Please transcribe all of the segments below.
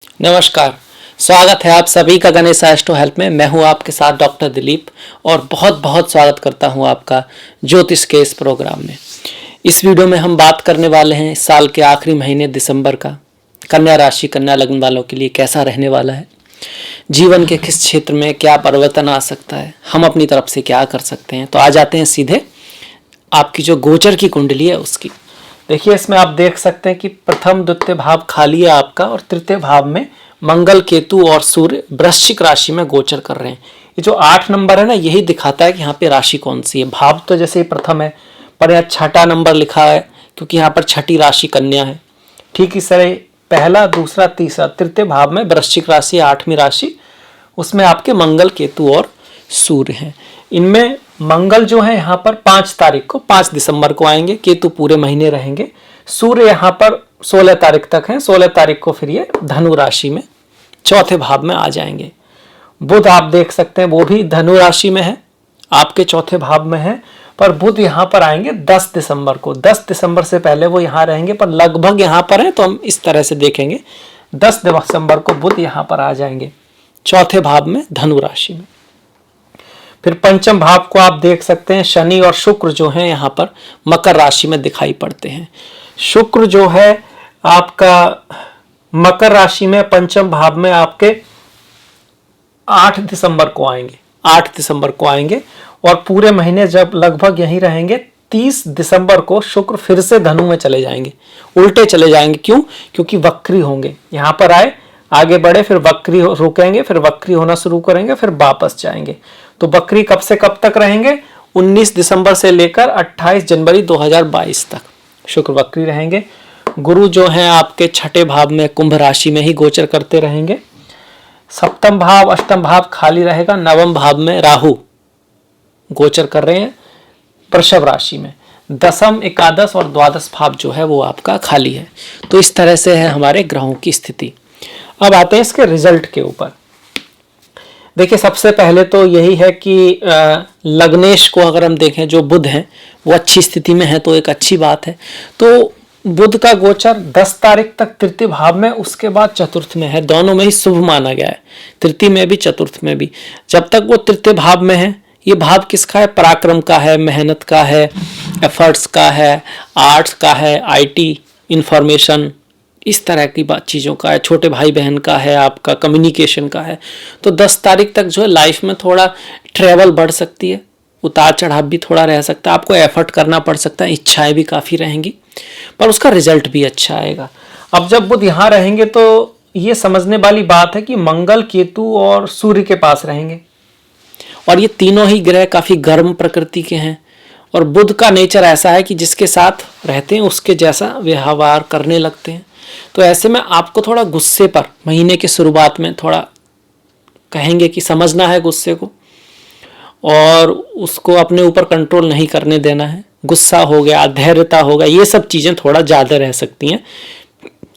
नमस्कार। स्वागत है आप सभी का गणेश एस्ट्रो हेल्प में। मैं हूं आपके साथ डॉक्टर दिलीप और बहुत बहुत स्वागत करता हूं आपका ज्योतिष के इस प्रोग्राम में। इस वीडियो में हम बात करने वाले हैं इस साल के आखिरी महीने दिसंबर का कन्या राशि कन्या लग्न वालों के लिए कैसा रहने वाला है, जीवन के किस क्षेत्र में क्या परिवर्तन आ सकता है, हम अपनी तरफ से क्या कर सकते हैं। तो आ जाते हैं सीधे आपकी जो गोचर की कुंडली है उसकी। देखिए, इसमें आप देख सकते हैं कि प्रथम द्वितीय भाव खाली है आपका और तृतीय भाव में मंगल, केतु और सूर्य वृश्चिक राशि में गोचर कर रहे हैं। ये जो 8 नंबर है ना, यही दिखाता है कि यहाँ पे राशि कौन सी है। भाव तो जैसे प्रथम है, पर यहाँ छठा नंबर लिखा है क्योंकि यहाँ पर छठी राशि कन्या है। ठीक इस तरह पहला, दूसरा, तीसरा, तृतीय भाव में वृश्चिक राशि, 8वीं राशि, उसमें आपके मंगल, केतु और सूर्य हैं। इनमें मंगल जो है यहाँ पर 5 तारीख को, 5 दिसंबर को आएंगे। केतु पूरे महीने रहेंगे। सूर्य यहाँ पर 16 तारीख तक है। 16 तारीख को फिर ये धनु राशि में चौथे भाव में आ जाएंगे। बुध आप देख सकते हैं वो भी धनु राशि में है, आपके चौथे भाव में है, पर बुध यहाँ पर आएंगे 10 दिसंबर को। 10 दिसंबर से पहले वो यहाँ रहेंगे, पर लगभग यहाँ पर है तो हम इस तरह से देखेंगे 10 दिसंबर को बुध यहाँ पर आ जाएंगे चौथे भाव में धनु राशि में। फिर पंचम भाव को आप देख सकते हैं, शनि और शुक्र जो है यहाँ पर मकर राशि में दिखाई पड़ते हैं। शुक्र जो है आपका मकर राशि में पंचम भाव में आपके 8 दिसंबर को आएंगे। 8 दिसंबर को आएंगे और पूरे महीने जब लगभग यहीं रहेंगे, 30 दिसंबर को शुक्र फिर से धनु में चले जाएंगे, उल्टे चले जाएंगे। क्यों? क्योंकि वक्री होंगे। यहाँ पर आए, आगे बढ़े, फिर वक्री रुकेंगे, फिर वक्री होना शुरू करेंगे, फिर वापस जाएंगे। तो वक्री कब से कब तक रहेंगे? 19 दिसंबर से लेकर 28 जनवरी 2022 तक शुक्र वक्री रहेंगे। गुरु जो हैं आपके छठे भाव में कुंभ राशि में ही गोचर करते रहेंगे। सप्तम भाव, अष्टम भाव खाली रहेगा। नवम भाव में राहु गोचर कर रहे हैं वृषभ राशि में। दसम, एकादश और द्वादश भाव जो है वो आपका खाली है। तो इस तरह से है हमारे ग्रहों की स्थिति। अब आते हैं इसके रिजल्ट के ऊपर। देखिए, सबसे पहले तो यही है कि लग्नेश को अगर हम देखें, जो बुध हैं वो अच्छी स्थिति में है तो एक अच्छी बात है। तो बुध का गोचर 10 तारीख तक तृतीय भाव में, उसके बाद चतुर्थ में है। दोनों में ही शुभ माना गया है, तृतीय में भी चतुर्थ में भी। जब तक वो तृतीय भाव में है, ये भाव किसका है? पराक्रम का है, मेहनत का है, एफर्ट्स का है, आर्ट्स का है, आईटी, इंफॉर्मेशन, इस तरह की बात चीज़ों का है, छोटे भाई बहन का है, आपका कम्युनिकेशन का है। तो 10 तारीख तक जो है लाइफ में थोड़ा ट्रैवल बढ़ सकती है, उतार चढ़ाव भी थोड़ा रह सकता है, आपको एफर्ट करना पड़ सकता है, इच्छाएं भी काफ़ी रहेंगी, पर उसका रिजल्ट भी अच्छा आएगा। अब जब बुध यहाँ रहेंगे तो ये समझने वाली बात है कि मंगल, केतु और सूर्य के पास रहेंगे और ये तीनों ही ग्रह काफ़ी गर्म प्रकृति के हैं। और बुध का नेचर ऐसा है कि जिसके साथ रहते हैं उसके जैसा व्यवहार करने लगते हैं। तो ऐसे में आपको थोड़ा गुस्से पर महीने की शुरुआत में थोड़ा कहेंगे कि समझना है गुस्से को और उसको अपने ऊपर कंट्रोल नहीं करने देना है। गुस्सा हो गया, धैर्यता हो गया, ये सब चीज़ें थोड़ा ज़्यादा रह सकती हैं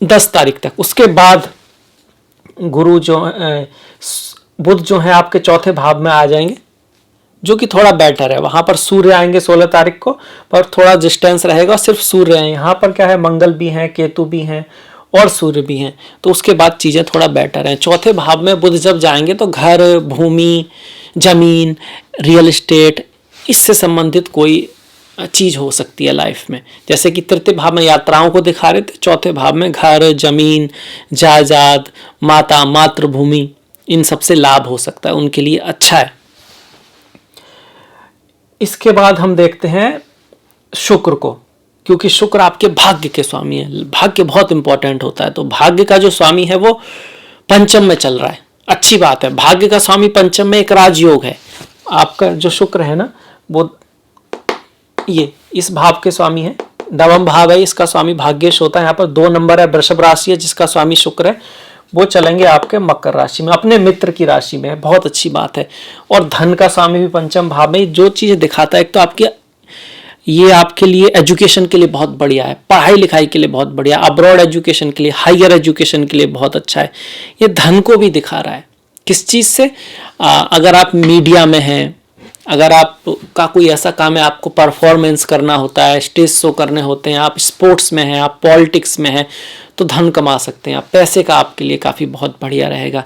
10 तारीख तक। उसके बाद गुरु जो बुध जो है आपके चौथे भाव में आ जाएंगे, जो कि थोड़ा बेटर है। वहाँ पर सूर्य आएंगे 16 तारीख को, पर थोड़ा डिस्टेंस रहेगा, सिर्फ सूर्य है। यहाँ पर क्या है, मंगल भी हैं, केतु भी हैं और सूर्य भी हैं। तो उसके बाद चीज़ें थोड़ा बेटर हैं। चौथे भाव में बुध जब जाएंगे तो घर, भूमि, जमीन, रियल एस्टेट, इससे संबंधित कोई चीज़ हो सकती है लाइफ में। जैसे कि तृतीय भाव में यात्राओं को दिखा रहे थे, चौथे भाव में घर, जमीन, जायदाद, माता, मातृभूमि, इन सबसे लाभ हो सकता है, उनके लिए अच्छा है। इसके बाद हम देखते हैं शुक्र को, क्योंकि शुक्र आपके भाग्य के स्वामी है। भाग्य बहुत इंपॉर्टेंट होता है, तो भाग्य का जो स्वामी है वो पंचम में चल रहा है, अच्छी बात है। भाग्य का स्वामी पंचम में एक राजयोग है। आपका जो शुक्र है ना, वो ये इस भाव के स्वामी है, नवम भाव है, इसका स्वामी भाग्येश होता है। यहाँ पर 2 नंबर है, वृषभ राशि है, जिसका स्वामी शुक्र है, वो चलेंगे आपके मकर राशि में, अपने मित्र की राशि में, बहुत अच्छी बात है। और धन का स्वामी भी पंचम भाव में। जो चीज़ दिखाता है, एक तो आपके ये आपके लिए एजुकेशन के लिए बहुत बढ़िया है, पढ़ाई लिखाई के लिए बहुत बढ़िया, अब्रॉड एजुकेशन के लिए, हायर एजुकेशन के लिए बहुत अच्छा है। ये धन को भी दिखा रहा है। किस चीज़ से? अगर आप मीडिया में हैं, अगर आपका कोई ऐसा काम है, आपको परफॉर्मेंस करना होता है, स्टेज शो करने होते हैं, आप स्पोर्ट्स में हैं, आप पॉलिटिक्स में हैं, तो धन कमा सकते हैं आप, पैसे का आपके लिए काफ़ी बहुत बढ़िया रहेगा।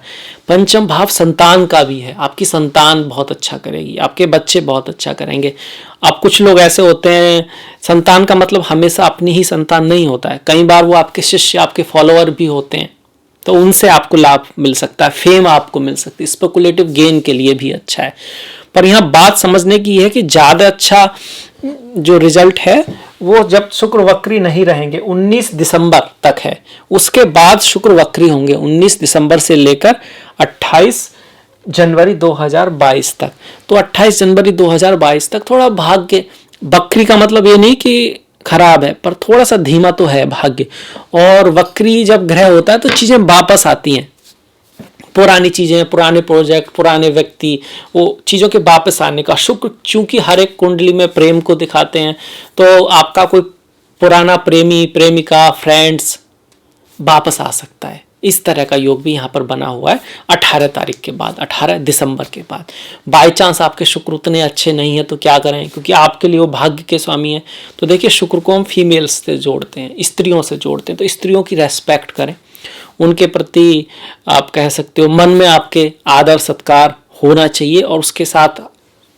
पंचम भाव संतान का भी है, आपकी संतान बहुत अच्छा करेगी, आपके बच्चे बहुत अच्छा करेंगे। अब कुछ लोग ऐसे होते हैं, संतान का मतलब हमेशा अपनी ही संतान नहीं होता है, कई बार वो आपके शिष्य, आपके फॉलोअर भी होते हैं, तो उनसे आपको लाभ मिल सकता है, फेम आपको मिल सकती है, स्पेकुलेटिव गेन के लिए भी अच्छा है। पर यहाँ बात समझने की है कि ज़्यादा अच्छा जो रिजल्ट है वो जब शुक्र वक्री नहीं रहेंगे, 19 दिसंबर तक है, उसके बाद शुक्र वक्री होंगे 19 दिसंबर से लेकर 28 जनवरी 2022 तक। तो 28 जनवरी 2022 तक थोड़ा भाग्य, वक्री का मतलब ये नहीं कि खराब है, पर थोड़ा सा धीमा तो है भाग्य। और वक्री जब ग्रह होता है तो चीजें वापस आती हैं, पुरानी चीजें, पुराने प्रोजेक्ट, पुराने व्यक्ति, वो चीजों के वापस आने का। शुक्र चूंकि हर एक कुंडली में प्रेम को दिखाते हैं, तो आपका कोई पुराना प्रेमी, प्रेमिका, फ्रेंड्स वापस आ सकता है। इस तरह का योग भी यहाँ पर बना हुआ है 18 तारीख के बाद, 18 दिसंबर के बाद। बाई चांस आपके शुक्र उतने अच्छे नहीं है तो क्या करें, क्योंकि आपके लिए वो भाग्य के स्वामी है। तो देखिए, शुक्र को हम फीमेल्स से जोड़ते हैं, स्त्रियों से जोड़ते हैं, तो स्त्रियों की रेस्पेक्ट करें, उनके प्रति आप कह सकते हो मन में आपके आदर सत्कार होना चाहिए, और उसके साथ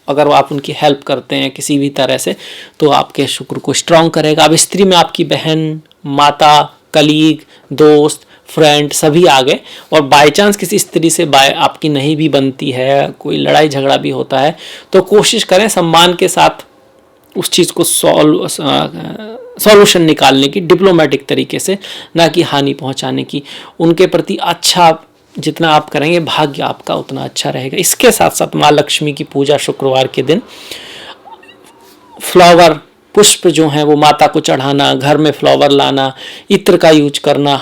अगर आप उनकी हेल्प करते हैं किसी भी तरह से तो आपके शुक्र को स्ट्रांग करेगा। अब स्त्री में आपकी बहन, माता, कलीग, दोस्त, फ्रेंड सभी आ गए, और बाय चांस किसी स्त्री से आपकी नहीं भी बनती है, कोई लड़ाई झगड़ा भी होता है, तो कोशिश करें सम्मान के साथ उस चीज़ को सॉल्यूशन निकालने की, डिप्लोमेटिक तरीके से, ना कि हानि पहुंचाने की। उनके प्रति अच्छा जितना आप करेंगे, भाग्य आपका उतना अच्छा रहेगा। इसके साथ साथ माँ लक्ष्मी की पूजा शुक्रवार के दिन, फ्लावर, पुष्प जो हैं वो माता को चढ़ाना, घर में फ्लावर लाना, इत्र का यूज करना,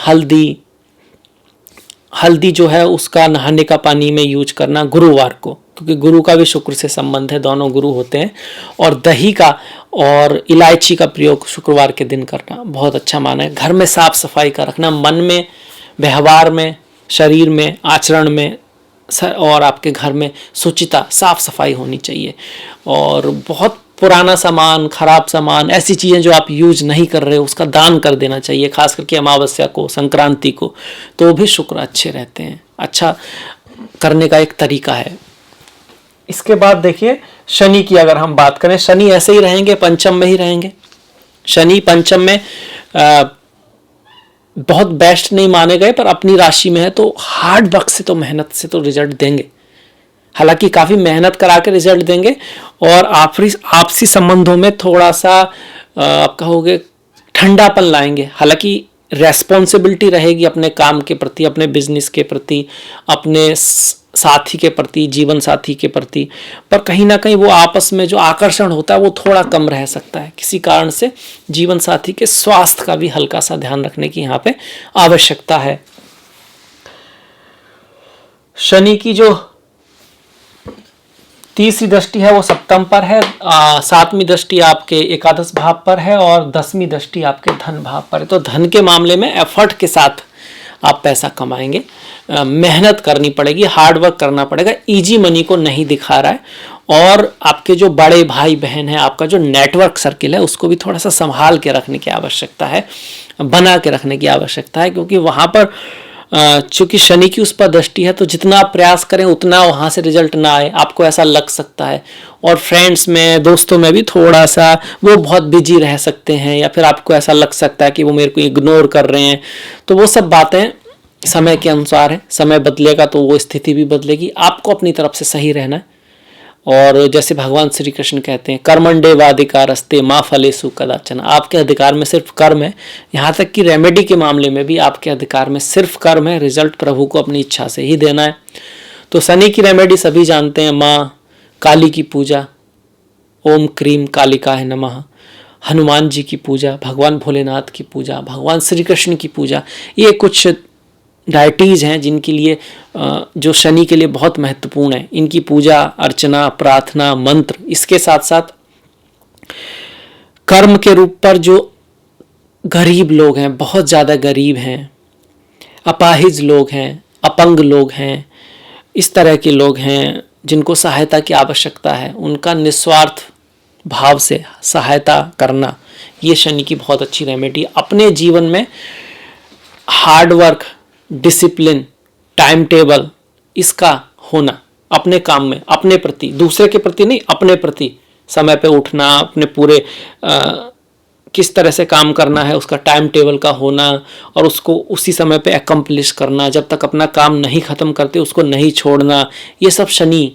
हल्दी जो है उसका नहाने का पानी में यूज करना गुरुवार को, क्योंकि गुरु का भी शुक्र से संबंध है, दोनों गुरु होते हैं। और दही का और इलायची का प्रयोग शुक्रवार के दिन करना बहुत अच्छा माना है। घर में साफ सफाई का रखना, मन में, व्यवहार में, शरीर में, आचरण में, और आपके घर में शुचिता, साफ सफाई होनी चाहिए। और बहुत पुराना सामान, खराब सामान, ऐसी चीज़ें जो आप यूज नहीं कर रहे हो उसका दान कर देना चाहिए, खास करके अमावस्या को, संक्रांति को, तो भी शुक्र अच्छे रहते हैं। अच्छा करने का एक तरीका है। इसके बाद देखिए, शनि की अगर हम बात करें, शनि ऐसे ही रहेंगे, पंचम में ही रहेंगे। शनि पंचम में बहुत बेस्ट नहीं माने गए, पर अपनी राशि में है तो हार्ड वर्क से, तो मेहनत से तो रिजल्ट देंगे, हालांकि काफ़ी मेहनत करा के रिजल्ट देंगे। और आपसी संबंधों में थोड़ा सा आप कहोगे ठंडापन लाएंगे, हालांकि रेस्पॉन्सिबिलिटी रहेगी अपने काम के प्रति, अपने बिजनेस के प्रति, अपने साथी के प्रति, जीवन साथी के प्रति, पर कहीं ना कहीं वो आपस में जो आकर्षण होता है वो थोड़ा कम रह सकता है किसी कारण से। जीवन साथी के स्वास्थ्य का भी हल्का सा ध्यान रखने की यहाँ पे आवश्यकता है। शनि की जो तीसरी दृष्टि है वो सप्तम पर है, 7वीं दृष्टि आपके एकादश भाव पर है, और 10वीं दृष्टि आपके धन भाव पर है। तो धन के मामले में एफर्ट के साथ आप पैसा कमाएंगे, मेहनत करनी पड़ेगी, हार्ड वर्क करना पड़ेगा, इजी मनी को नहीं दिखा रहा है। और आपके जो बड़े भाई बहन हैं, आपका जो नेटवर्क सर्किल है, उसको भी थोड़ा सा संभाल के रखने की आवश्यकता है, बना के रखने की आवश्यकता है, क्योंकि वहाँ पर चूंकि शनि की उस पर दृष्टि है, तो जितना आप प्रयास करें उतना वहाँ से रिजल्ट ना आए, आपको ऐसा लग सकता है। और फ्रेंड्स में, दोस्तों में भी थोड़ा सा वो बहुत बिजी रह सकते हैं, या फिर आपको ऐसा लग सकता है कि वो मेरे को इग्नोर कर रहे हैं। तो वो सब बातें समय के अनुसार है, समय बदलेगा तो वो स्थिति भी बदलेगी, आपको अपनी तरफ से सही रहना है। और जैसे भगवान श्री कृष्ण कहते हैं, कर्मण्डेवाधिकारस्ते मा फलेषु कदाचन, आपके अधिकार में सिर्फ कर्म है। यहाँ तक कि रेमेडी के मामले में भी आपके अधिकार में सिर्फ कर्म है, रिजल्ट प्रभु को अपनी इच्छा से ही देना है। तो शनि की रेमेडी सभी जानते हैं, माँ काली की पूजा, ओम क्रीम कालिकाय नमः, हनुमान जी की पूजा, भगवान भोलेनाथ की पूजा, भगवान श्री कृष्ण की पूजा, ये कुछ डायटीज़ हैं जिनके लिए, जो शनि के लिए बहुत महत्वपूर्ण है। इनकी पूजा अर्चना, प्रार्थना, मंत्र, इसके साथ साथ कर्म के रूप पर जो गरीब लोग हैं, बहुत ज़्यादा गरीब हैं, अपाहिज लोग हैं, अपंग लोग हैं, इस तरह के लोग हैं जिनको सहायता की आवश्यकता है, उनका निस्वार्थ भाव से सहायता करना, ये शनि की बहुत अच्छी रेमेडी। अपने जीवन में hard work, discipline, time table, इसका होना अपने काम में, अपने प्रति, दूसरे के प्रति नहीं, अपने प्रति समय पे उठना, अपने पूरे किस तरह से काम करना है उसका टाइम टेबल का होना, और उसको उसी समय पे अकम्प्लिश करना, जब तक अपना काम नहीं खत्म करते उसको नहीं छोड़ना, ये सब शनि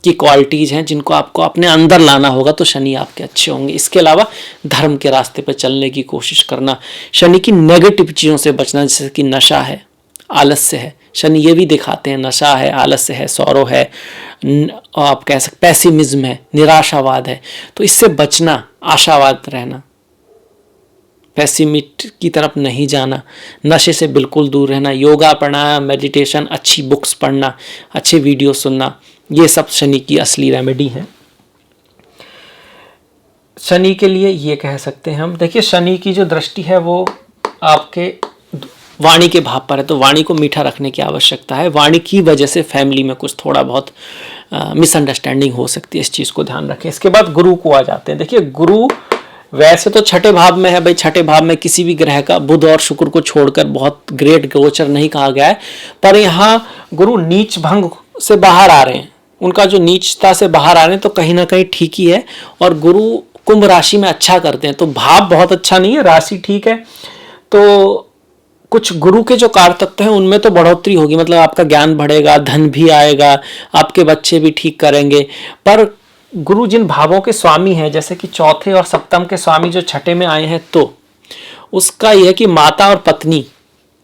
की क्वालिटीज़ हैं जिनको आपको अपने अंदर लाना होगा तो शनि आपके अच्छे होंगे। इसके अलावा धर्म के रास्ते पर चलने की कोशिश करना, शनि की नेगेटिव चीज़ों से बचना, जैसे कि नशा है, आलस्य है, शनि ये भी दिखाते हैं, नशा है, आलस्य है, सौरो है, आप कह सकते पैसिमिज्म है, निराशावाद है, तो इससे बचना, आशावाद रहना, पैसिमिस्ट की तरफ नहीं जाना, नशे से बिल्कुल दूर रहना, योगा, प्राणायाम, मेडिटेशन, अच्छी बुक्स पढ़ना, अच्छे वीडियो सुनना, ये सब शनि की असली रेमेडी है। शनि के लिए ये कह सकते हैं हम, देखिए शनि की जो दृष्टि है वो आपके वाणी के भाव पर है, तो वाणी को मीठा रखने की आवश्यकता है। वाणी की वजह से फैमिली में कुछ थोड़ा बहुत मिसअंडरस्टैंडिंग हो सकती है, इस चीज़ को ध्यान रखें। इसके बाद गुरु को आ जाते हैं। देखिए गुरु वैसे तो छठे भाव में है भाई, छठे भाव में किसी भी ग्रह का, बुध और शुक्र को छोड़कर बहुत ग्रेट गोचर नहीं कहा गया है, पर यहाँ गुरु नीच भंग से बाहर आ रहे हैं, उनका जो नीचता से बाहर आ रहे हैं तो कहीं ना कहीं ठीक ही है। और गुरु कुंभ राशि में अच्छा करते हैं, तो भाव बहुत अच्छा नहीं है, राशि ठीक है, तो कुछ गुरु के जो कारतत्व हैं उनमें तो बढ़ोतरी होगी, मतलब आपका ज्ञान बढ़ेगा, धन भी आएगा, आपके बच्चे भी ठीक करेंगे। पर गुरु जिन भावों के स्वामी हैं, जैसे कि चौथे और सप्तम के स्वामी जो छठे में आए हैं, तो उसका यह है कि माता और पत्नी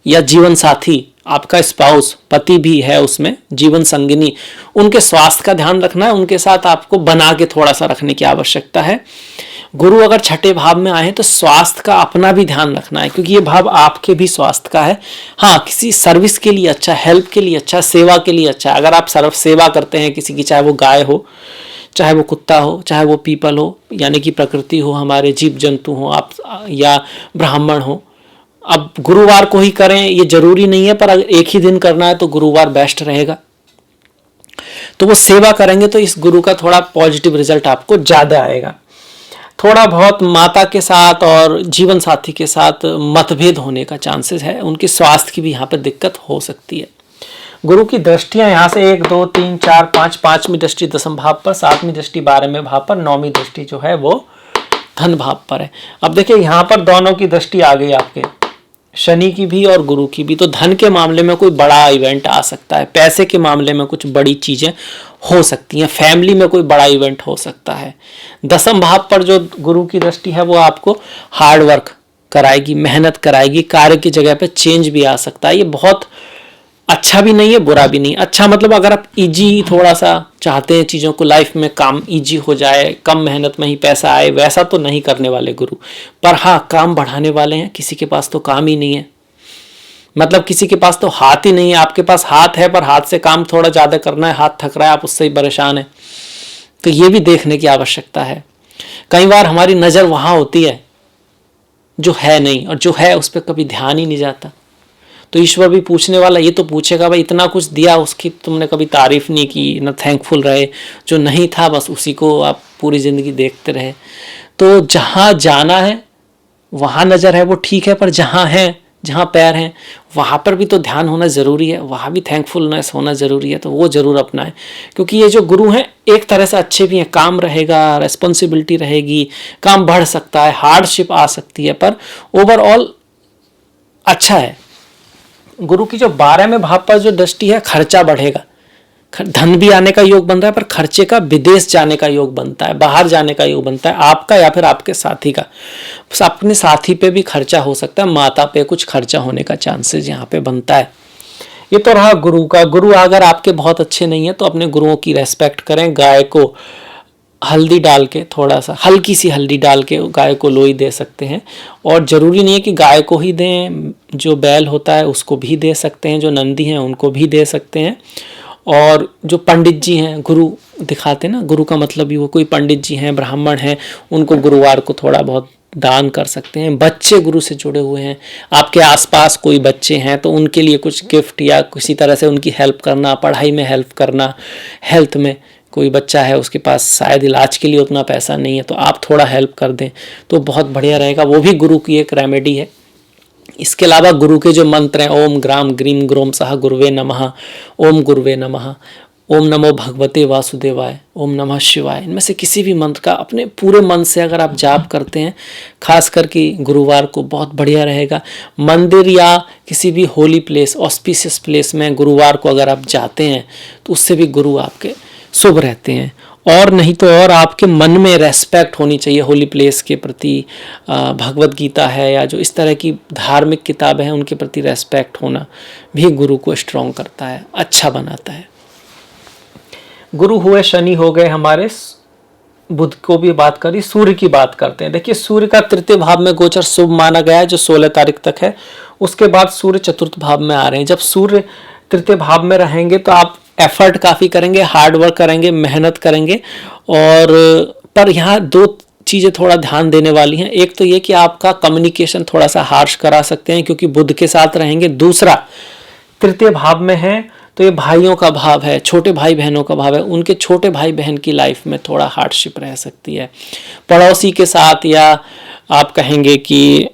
या जीवन साथी, आपका स्पाउस, पति भी है उसमें, जीवन संगिनी, उनके स्वास्थ्य का ध्यान रखना है, उनके साथ आपको बना के थोड़ा सा रखने की आवश्यकता है। गुरु अगर छठे भाव में आए हैं तो स्वास्थ्य का अपना भी ध्यान रखना है, क्योंकि ये भाव आपके भी स्वास्थ्य का है। हाँ, किसी सर्विस के लिए अच्छा, हेल्प के लिए अच्छा, सेवा के लिए अच्छा। अगर आप सर्व सेवा करते हैं किसी की, चाहे वो गाय हो, चाहे वो कुत्ता हो, चाहे वो पीपल हो, यानी कि प्रकृति हो, हमारे जीव जंतु हो, आप या ब्राह्मण हो, अब गुरुवार को ही करें ये जरूरी नहीं है, पर अगर एक ही दिन करना है तो गुरुवार बेस्ट रहेगा। तो वो सेवा करेंगे तो इस गुरु का थोड़ा पॉजिटिव रिजल्ट आपको ज़्यादा आएगा। थोड़ा बहुत माता के साथ और जीवन साथी के साथ मतभेद होने का चांसेस है, उनके स्वास्थ्य की भी यहाँ पर दिक्कत हो सकती है। गुरु की दृष्टियां यहाँ से 1 2 3 4 5, पांचवी दृष्टि दशम भाव पर, 7वीं दृष्टि 12वें भाव पर, 9वीं दृष्टि जो है वो धन भाव पर है। अब देखिए यहाँ पर दोनों की दृष्टि आ गई आपके, शनि की भी और गुरु की भी, तो धन के मामले में कोई बड़ा इवेंट आ सकता है, पैसे के मामले में कुछ बड़ी चीजें हो सकती हैं, फैमिली में कोई बड़ा इवेंट हो सकता है। दसम भाव पर जो गुरु की दृष्टि है वो आपको हार्ड वर्क कराएगी, मेहनत कराएगी, कार्य की जगह पे चेंज भी आ सकता है। ये बहुत अच्छा भी नहीं है, बुरा भी नहीं। अच्छा मतलब अगर आप इजी थोड़ा सा चाहते हैं चीज़ों को, लाइफ में काम इजी हो जाए, कम मेहनत में ही पैसा आए, वैसा तो नहीं करने वाले गुरु, पर हाँ काम बढ़ाने वाले हैं। किसी के पास तो काम ही नहीं है, मतलब किसी के पास तो हाथ ही नहीं है, आपके पास हाथ है पर हाथ से काम थोड़ा ज़्यादा करना है, हाथ थक रहा है, आप उससे ही परेशान है, तो ये भी देखने की आवश्यकता है। कई बार हमारी नज़र वहाँ होती है जो है नहीं, और जो है उस पर कभी ध्यान ही नहीं जाता। तो ईश्वर भी पूछने वाला, ये तो पूछेगा भाई इतना कुछ दिया, उसकी तुमने कभी तारीफ नहीं की, ना थैंकफुल रहे, जो नहीं था बस उसी को आप पूरी ज़िंदगी देखते रहे। तो जहाँ जाना है वहाँ नज़र है वो ठीक है, पर जहाँ है, जहाँ पैर हैं वहाँ पर भी तो ध्यान होना ज़रूरी है, वहाँ भी थैंकफुलनेस होना ज़रूरी है, तो वो ज़रूर अपनाएं। क्योंकि ये जो गुरु हैं एक तरह से अच्छे भी हैं, काम रहेगा, रेस्पॉन्सिबिलिटी रहेगी, काम बढ़ सकता है, हार्डशिप आ सकती है, पर ओवरऑल अच्छा है। गुरु की जो 12वें भाव पर जो दृष्टि है, खर्चा बढ़ेगा, धन भी आने का योग बनता है, पर खर्चे का विदेश जाने का योग बनता है, बाहर जाने का योग बनता है, आपका या फिर आपके साथी का। अपने साथी पे भी खर्चा हो सकता है, माता पे कुछ खर्चा होने का चांसेस यहाँ पे बनता है। ये तो रहा गुरु का। गुरु अगर आपके बहुत अच्छे नहीं है तो अपने गुरुओं की रेस्पेक्ट करें। गाय को हल्दी डाल के, थोड़ा सा हल्की सी हल्दी डाल के गाय को लोई दे सकते हैं, और ज़रूरी नहीं है कि गाय को ही दें, जो बैल होता है उसको भी दे सकते हैं, जो नंदी हैं उनको भी दे सकते हैं। और जो पंडित जी हैं, गुरु दिखाते हैं ना, गुरु का मतलब ही वो कोई पंडित जी हैं, ब्राह्मण हैं, उनको गुरुवार को थोड़ा बहुत दान कर सकते हैं। बच्चे गुरु से जुड़े हुए हैं, आपके आसपास कोई बच्चे हैं तो उनके लिए कुछ गिफ्ट या किसी तरह से उनकी हेल्प करना, पढ़ाई में हेल्प करना, हेल्थ में कोई बच्चा है उसके पास शायद इलाज के लिए उतना पैसा नहीं है तो आप थोड़ा हेल्प कर दें तो बहुत बढ़िया रहेगा। वो भी गुरु की एक रेमेडी है। इसके अलावा गुरु के जो मंत्र हैं, ओम ग्राम ग्रीम ग्रोम सह गुरुवे नमः, ओम गुरुवे नमः, ओम नमो भगवते वासुदेवाय, ओम नमः शिवाय, इनमें से किसी भी मंत्र का अपने पूरे मन से अगर आप जाप करते हैं, खास करके गुरुवार को, बहुत बढ़िया रहेगा। मंदिर या किसी भी होली प्लेस, ऑस्पिशियस प्लेस में गुरुवार को अगर आप जाते हैं तो उससे भी गुरु आपके शुभ रहते हैं। और नहीं तो और आपके मन में रेस्पेक्ट होनी चाहिए होली प्लेस के प्रति। भगवत गीता है या जो इस तरह की धार्मिक किताबें हैं उनके प्रति रेस्पेक्ट होना भी गुरु को स्ट्रॉन्ग करता है, अच्छा बनाता है। गुरु हुए शनि हो गए हमारे, बुध को भी बात करी, सूर्य की बात करते हैं। देखिए सूर्य का तृतीय भाव में गोचर शुभ माना गया है जो 16 तारीख तक है। उसके बाद सूर्य चतुर्थ भाव में आ रहे हैं। जब सूर्य तृतीय भाव में रहेंगे तो आप एफर्ट काफ़ी करेंगे, हार्ड वर्क करेंगे, मेहनत करेंगे। और पर यहाँ दो चीज़ें थोड़ा ध्यान देने वाली हैं। एक तो ये कि आपका कम्युनिकेशन थोड़ा सा हार्श करा सकते हैं क्योंकि बुध के साथ रहेंगे। दूसरा, तृतीय भाव में है तो ये भाइयों का भाव है, छोटे भाई बहनों का भाव है। उनके छोटे भाई बहन की लाइफ में थोड़ा हार्डशिप रह सकती है। पड़ोसी के साथ, या आप कहेंगे कि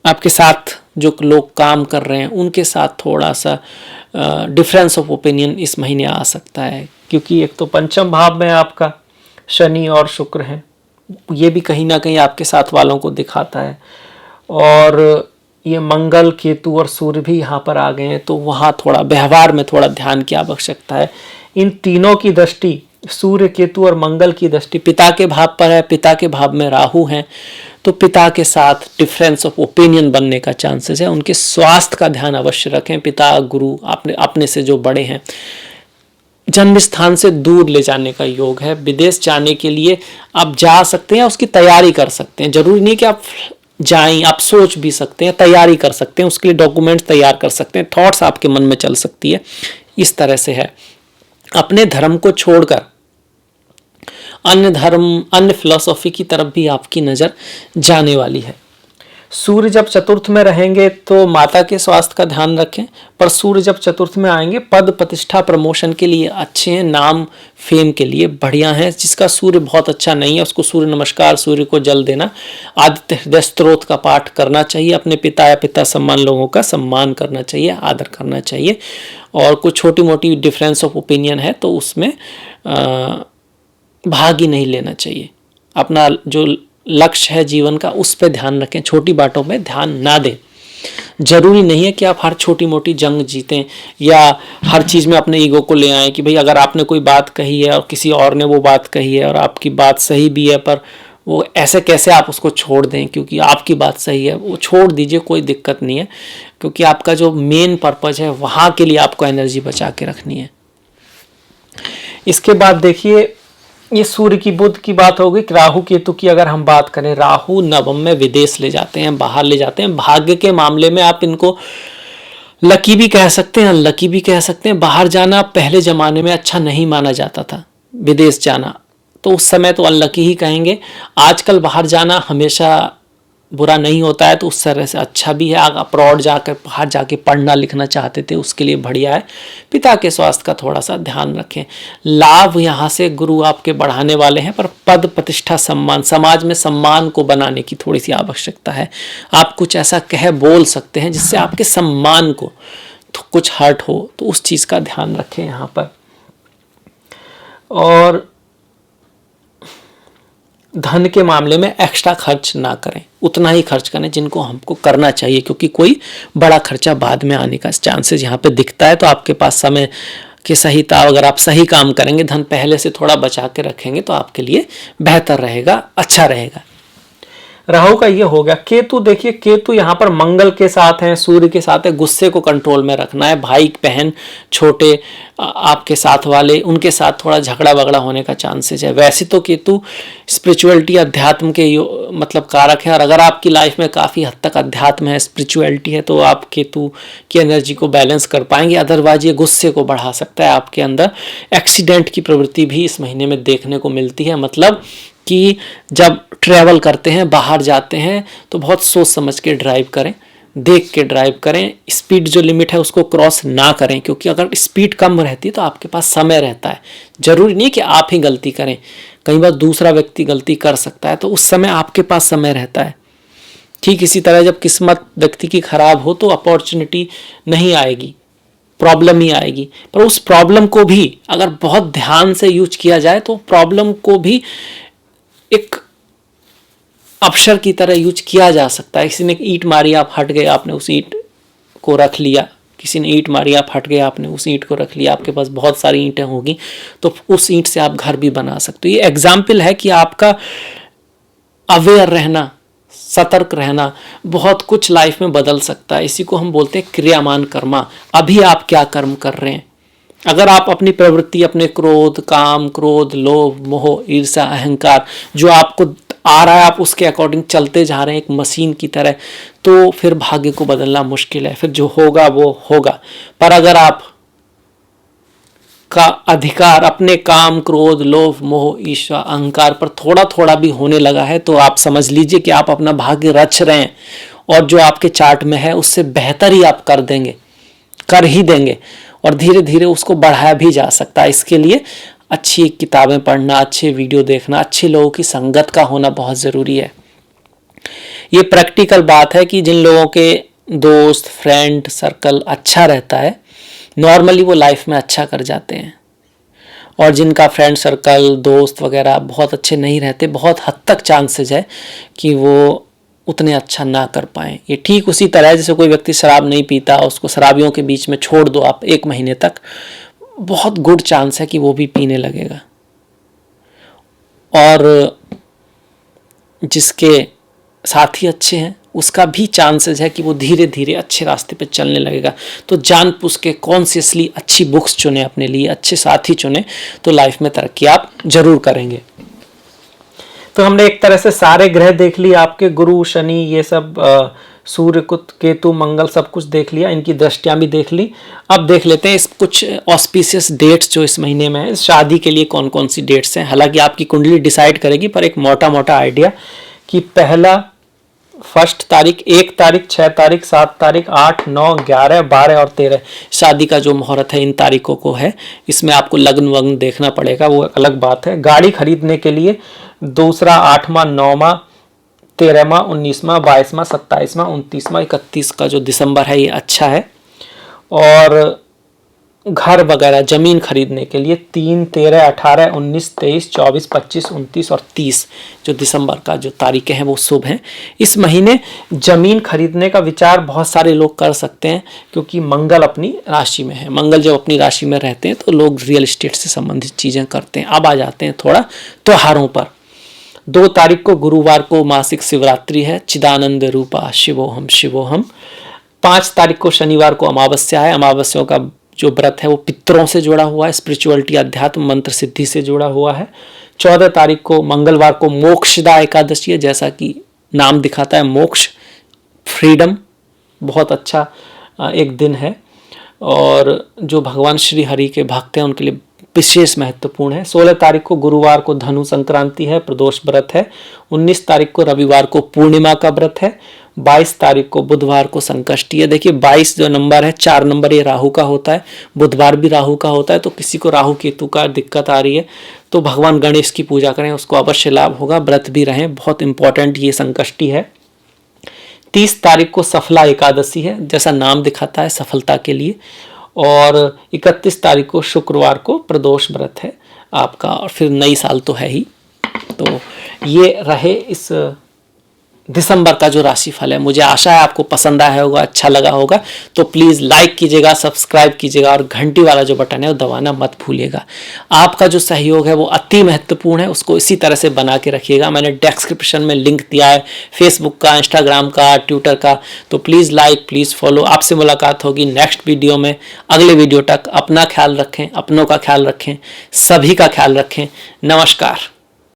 आपके साथ जो लोग काम कर रहे हैं उनके साथ थोड़ा सा डिफरेंस ऑफ ओपिनियन इस महीने आ सकता है। क्योंकि एक तो पंचम भाव में आपका शनि और शुक्र है, ये भी कहीं ना कहीं आपके साथ वालों को दिखाता है। और ये मंगल, केतु और सूर्य भी यहाँ पर आ गए हैं, तो वहाँ थोड़ा व्यवहार में थोड़ा ध्यान की आवश्यकता है। इन तीनों की दृष्टि, सूर्य, केतु और मंगल की दृष्टि पिता के भाव पर है। पिता के भाव में राहु हैं, तो पिता के साथ डिफरेंस ऑफ ओपिनियन बनने का चांसेस है। उनके स्वास्थ्य का ध्यान अवश्य रखें। पिता, गुरु, अपने से जो बड़े हैं, जन्म स्थान से दूर ले जाने का योग है। विदेश जाने के लिए आप जा सकते हैं, उसकी तैयारी कर सकते हैं। जरूरी नहीं कि आप जाएं, आप सोच भी सकते हैं, तैयारी कर सकते हैं, उसके लिए डॉक्यूमेंट्स तैयार कर सकते हैं, थॉट्स आपके मन में चल सकती है। इस तरह से है। अपने धर्म को छोड़कर अन्य धर्म, अन्य फिलॉसफी की तरफ भी आपकी नज़र जाने वाली है। सूर्य जब चतुर्थ में रहेंगे तो माता के स्वास्थ्य का ध्यान रखें। पर सूर्य जब चतुर्थ में आएंगे, पद प्रतिष्ठा प्रमोशन के लिए अच्छे हैं, नाम फेम के लिए बढ़िया है। जिसका सूर्य बहुत अच्छा नहीं है उसको सूर्य नमस्कार, सूर्य को जल देना, आदित्य हृदय स्तोत्र का पाठ करना चाहिए। अपने पिता या पिता सम्मान लोगों का सम्मान करना चाहिए, आदर करना चाहिए। और कुछ छोटी मोटी डिफरेंस ऑफ ओपिनियन है तो उसमें भाग ही नहीं लेना चाहिए। अपना जो लक्ष्य है जीवन का उस पर ध्यान रखें, छोटी बातों में ध्यान ना दें। जरूरी नहीं है कि आप हर छोटी मोटी जंग जीतें या हर चीज़ में अपने ईगो को ले आएं कि भाई अगर आपने कोई बात कही है और किसी और ने वो बात कही है और आपकी बात सही भी है, पर वो ऐसे कैसे आप उसको छोड़ दें क्योंकि आपकी बात सही है। वो छोड़ दीजिए, कोई दिक्कत नहीं है, क्योंकि आपका जो मेन पर्पज है वहाँ के लिए आपको एनर्जी बचा के रखनी है। इसके बाद देखिए, ये सूर्य की, बुध की बात होगी। राहु केतु की अगर हम बात करें, राहु नवम में विदेश ले जाते हैं, बाहर ले जाते हैं। भाग्य के मामले में आप इनको लकी भी कह सकते हैं, अनलकी भी कह सकते हैं। बाहर जाना पहले जमाने में अच्छा नहीं माना जाता था, विदेश जाना, तो उस समय तो अनलकी ही कहेंगे। आजकल बाहर जाना हमेशा बुरा नहीं होता है, तो उस तरह से अच्छा भी है। आप अब्रॉड जाकर, बाहर जाके पढ़ना लिखना चाहते थे, उसके लिए बढ़िया है। पिता के स्वास्थ्य का थोड़ा सा ध्यान रखें। लाभ यहाँ से गुरु आपके बढ़ाने वाले हैं, पर पद प्रतिष्ठा, सम्मान, समाज में सम्मान को बनाने की थोड़ी सी आवश्यकता है। आप कुछ ऐसा कह बोल सकते हैं जिससे आपके सम्मान को तो कुछ हर्ट हो, तो उस चीज़ का ध्यान रखें यहाँ पर। और धन के मामले में एक्स्ट्रा खर्च ना करें, उतना ही खर्च करें जिनको हमको करना चाहिए, क्योंकि कोई बड़ा खर्चा बाद में आने का चांसेस यहाँ पे दिखता है। तो आपके पास समय की सहीता, अगर आप सही काम करेंगे, धन पहले से थोड़ा बचा के रखेंगे तो आपके लिए बेहतर रहेगा, अच्छा रहेगा। राहु का ये हो गया। केतु देखिए, केतु यहाँ पर मंगल के साथ है, सूर्य के साथ है। गुस्से को कंट्रोल में रखना है। भाई बहन, छोटे आपके साथ वाले, उनके साथ थोड़ा झगड़ा वगड़ा होने का चांसेस है। वैसे तो केतु स्पिरिचुअलिटी, अध्यात्म के मतलब कारक है, और अगर आपकी लाइफ में काफ़ी हद तक अध्यात्म है, स्पिरिचुअलिटी है, तो आप केतु की एनर्जी को बैलेंस कर पाएंगे। अदरवाइज ये गुस्से को बढ़ा सकता है आपके अंदर। एक्सीडेंट की प्रवृत्ति भी इस महीने में देखने को मिलती है। मतलब कि जब ट्रैवल करते हैं, बाहर जाते हैं, तो बहुत सोच समझ के ड्राइव करें, देख के ड्राइव करें। स्पीड जो लिमिट है उसको क्रॉस ना करें, क्योंकि अगर स्पीड कम रहती है तो आपके पास समय रहता है। जरूरी नहीं कि आप ही गलती करें, कई बार दूसरा व्यक्ति गलती कर सकता है, तो उस समय आपके पास समय रहता है। ठीक इसी तरह जब किस्मत व्यक्ति की खराब हो तो अपॉर्चुनिटी नहीं आएगी, प्रॉब्लम ही आएगी। पर उस प्रॉब्लम को भी अगर बहुत ध्यान से यूज किया जाए तो प्रॉब्लम को भी एक अवसर की तरह यूज किया जा सकता है। किसी ने ईंट मारी, आप हट गए, आपने उस ईंट को रख लिया। किसी ने ईंट मारी, आप हट गए, आपने उस ईंट को रख लिया। आपके पास बहुत सारी ईंटें होगी तो उस ईंट से आप घर भी बना सकते हो। ये एग्जाम्पल है कि आपका अवेयर रहना, सतर्क रहना बहुत कुछ लाइफ में बदल सकता है। इसी को हम बोलते हैं क्रियामान कर्मा। अभी आप क्या कर्म कर रहे हैं। अगर आप अपनी प्रवृत्ति, अपने क्रोध, काम, क्रोध, लोभ, मोह, ईर्ष्या, अहंकार जो आपको आ रहा है, आप उसके अकॉर्डिंग चलते जा रहे हैं एक मशीन की तरह, तो फिर भाग्य को बदलना मुश्किल है। फिर जो होगा वो होगा। पर अगर आप का अधिकार अपने काम, क्रोध, लोभ, मोह, ईर्ष्या, अहंकार पर थोड़ा थोड़ा भी होने लगा है तो आप समझ लीजिए कि आप अपना भाग्य रच रहे हैं और जो आपके चार्ट में है उससे बेहतर ही आप कर देंगे, कर ही देंगे और धीरे धीरे उसको बढ़ाया भी जा सकता है। इसके लिए अच्छी किताबें पढ़ना, अच्छे वीडियो देखना, अच्छे लोगों की संगत का होना बहुत ज़रूरी है। ये प्रैक्टिकल बात है कि जिन लोगों के दोस्त, फ्रेंड सर्कल अच्छा रहता है नॉर्मली वो लाइफ में अच्छा कर जाते हैं, और जिनका फ्रेंड सर्कल, दोस्त वगैरह बहुत अच्छे नहीं रहते, बहुत हद तक चांसेस है कि वो उतने अच्छा ना कर पाएँ। ये ठीक उसी तरह है जैसे कोई व्यक्ति शराब नहीं पीता, उसको शराबियों के बीच में छोड़ दो आप 1 महीने तक, बहुत गुड चांस है कि वो भी पीने लगेगा। और जिसके साथी अच्छे हैं उसका भी चांसेस है कि वो धीरे धीरे अच्छे रास्ते पे चलने लगेगा। तो जानबूझ के कॉन्शियसली अच्छी बुक्स चुने, अपने लिए अच्छे साथी चुने, तो लाइफ में तरक्की आप जरूर करेंगे। तो हमने एक तरह से सारे ग्रह देख लिए, आपके गुरु, शनि, ये सब, सूर्य, केतु, मंगल, सब कुछ देख लिया, इनकी दृष्टियां भी देख ली। अब देख लेते हैं इस कुछ ऑस्पिशियस डेट्स जो इस महीने में है, शादी के लिए कौन कौन सी डेट्स हैं। हालांकि आपकी कुंडली डिसाइड करेगी, पर एक मोटा मोटा आइडिया कि पहला 1 तारीख, 1 तारीख, 6 तारीख, 7 तारीख, 8, 9, 11, 12 और 13 शादी का जो मुहूर्त है इन तारीखों को है। इसमें आपको लग्न वग्न देखना पड़ेगा, वो अलग बात है। गाड़ी खरीदने के लिए 2रा, 8वां, 9वां, 13वां, 19वां, 22वां, 27वां, 29वां, 31 का जो दिसंबर है ये अच्छा है। और घर वगैरह जमीन खरीदने के लिए 3, 13, 18, 19, 23, 24, 25, 29 और 30 जो दिसंबर का जो तारीखें हैं वो शुभ हैं। इस महीने जमीन खरीदने का विचार बहुत सारे लोग कर सकते हैं क्योंकि मंगल अपनी राशि में है। मंगल जब अपनी राशि में रहते हैं तो लोग रियल एस्टेट से संबंधित चीज़ें करते हैं। अब आ जाते हैं थोड़ा त्योहारों पर। 2 तारीख को गुरुवार को मासिक शिवरात्रि है, चिदानंद रूपा शिवोहम शिवोहम। 5 तारीख को शनिवार को अमावस्या है। अमावस्या का जो व्रत है वो पितरों से जुड़ा हुआ है, स्पिरिचुअलिटी, अध्यात्म, मंत्र सिद्धि से जुड़ा हुआ है। 14 तारीख को मंगलवार को मोक्षदा एकादशी है, जैसा कि नाम दिखाता है मोक्ष, फ्रीडम, बहुत अच्छा एक दिन है और जो भगवान श्री हरि के भक्त हैं उनके लिए विशेष महत्वपूर्ण है। 16 तारीख को गुरुवार को धनु संक्रांति है, प्रदोष व्रत है। 19 तारीख को रविवार को पूर्णिमा का व्रत है। 22 तारीख को बुधवार को संकष्टी है। देखिए 22 जो नंबर है, 4 नंबर ये राहु का होता है, बुधवार भी राहु का होता है। तो किसी को राहु केतु का दिक्कत आ रही है तो भगवान गणेश की पूजा करें, उसको अवश्य लाभ होगा। व्रत भी रहें, बहुत इंपॉर्टेंट ये संकष्टी है। 30 तारीख को सफला एकादशी है, जैसा नाम दिखाता है सफलता के लिए। और 31 तारीख को शुक्रवार को प्रदोष व्रत है आपका, और फिर नई साल तो है ही। तो ये रहे इस दिसंबर का जो राशिफल है। मुझे आशा है आपको पसंद आया होगा, अच्छा लगा होगा। तो प्लीज़ लाइक कीजिएगा, सब्सक्राइब कीजिएगा और घंटी वाला जो बटन है वो दबाना मत भूलिएगा। आपका जो सहयोग है वो अति महत्वपूर्ण है, उसको इसी तरह से बना के रखिएगा। मैंने डिस्क्रिप्शन में लिंक दिया है फेसबुक का, इंस्टाग्राम का, ट्विटर का। तो प्लीज़ लाइक, प्लीज़ फॉलो। आपसे मुलाकात होगी नेक्स्ट वीडियो में। अगले वीडियो तक अपना ख्याल रखें, अपनों का ख्याल रखें, सभी का ख्याल रखें। नमस्कार।